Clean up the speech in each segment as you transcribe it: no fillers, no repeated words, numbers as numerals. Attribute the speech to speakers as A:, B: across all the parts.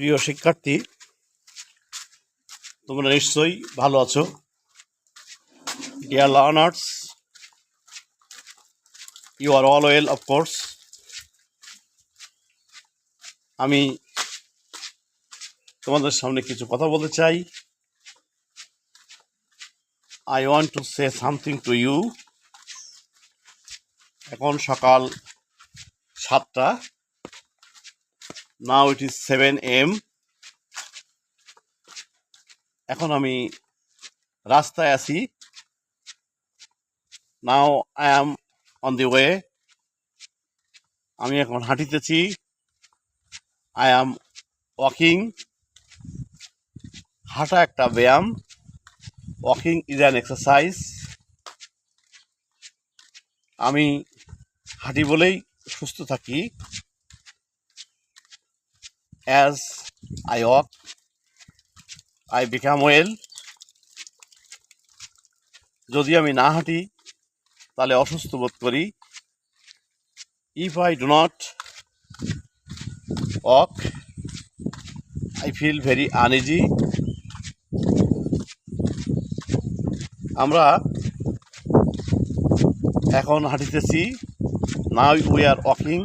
A: প্রিয় শিক্ষার্থী, তোমরা নিশ্চয়ই ভালো আছো। Dear learners, you are all well of course. আমি তোমাদের সামনে কিছু কথা বলতে চাই। I want to say something to you. এখন সকাল 7টা, নাও ইট ইজ 7 AM। এখন আমি রাস্তায় আছি। Now I am on the way. আমি এখন হাঁটিতেছি। I am walking. হাঁটা একটা ব্যায়াম। Walking is an exercise. আমি হাঁটি বলেই সুস্থ থাকি। As I walk I become well. যদি আমি না হাঁটি তাহলে অসুস্থ বোধ করি। If I do not walk I feel very uneasy. আমরা এখন হাঁটিতেছি। Now we are walking.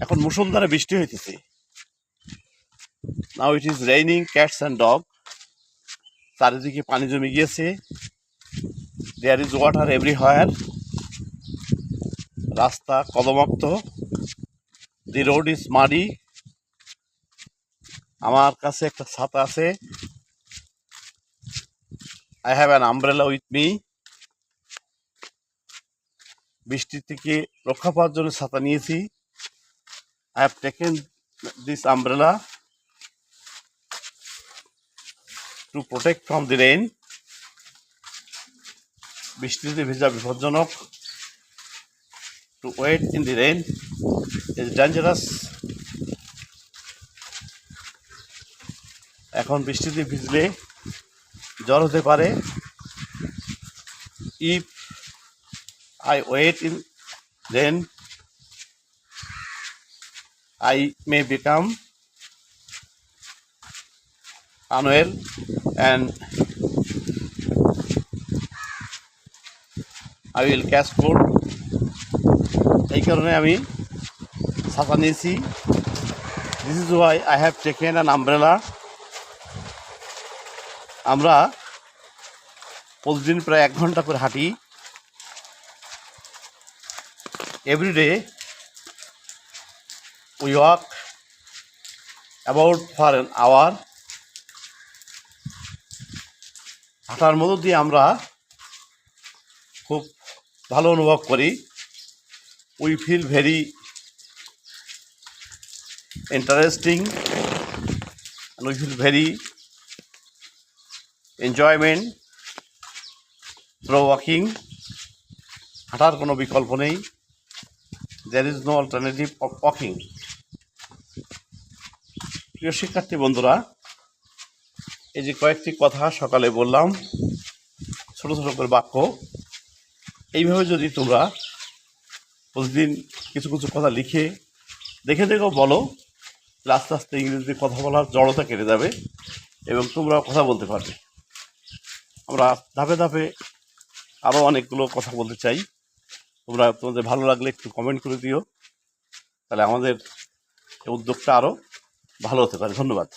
A: এখন মুষলধারে বৃষ্টি হইতেছে। Now it is raining cats and dog. চারিদিকে পানি জমে গিয়েছে। There is water everywhere. রাস্তা কদমক্ত। The road is muddy. আমার কাছে একটা ছাতা আছে। I have an umbrella with me. বৃষ্টির থেকে রক্ষা পাওয়ার জন্য ছাতা নিয়েছি। I have taken this umbrella to protect from the rain. বৃষ্টিতে ভেজা বিপজ্জনক। To wait in the rain is dangerous. এখন বৃষ্টিতে ভিজলে জ্বর হতে পারে। If I wait in rain, I may become unwell and I will catch cold. এই কারণে আমি ছাতা নিয়েছি। This is why I have taken an umbrella. আমরা প্রতিদিন প্রায় 1 ঘন্টা করে হাঁটি। Every day we walk about for an hour. হাঁটার মধ্য দিয়ে আমরা খুব ভালো অনুভব করি। We feel very interesting and we feel very enjoyment through walking. হাঁটার কোনো বিকল্প নেই। There is no alternative of walking. প্রিয় শিক্ষার্থী বন্ধুরা, এই যে কয়েকটি কথা সকালে বললাম, ছোট ছোট করে বাক্য, এইভাবে যদি তোমরা প্রতিদিন কিছু কিছু কথা লিখে দেখে দেখেও বলো, আস্তে আস্তে ইংরেজিতে কথা বলার জড়তা কেটে যাবে এবং তোমরা কথা বলতে পারবে। আমরা ধাপে ধাপে আরও অনেকগুলো কথা বলতে চাই। তোমাদের ভালো লাগলে একটু কমেন্ট করে দিও, তাহলে আমাদের উদ্যোগটা আরও ভালো হতে পারে। ধন্যবাদ।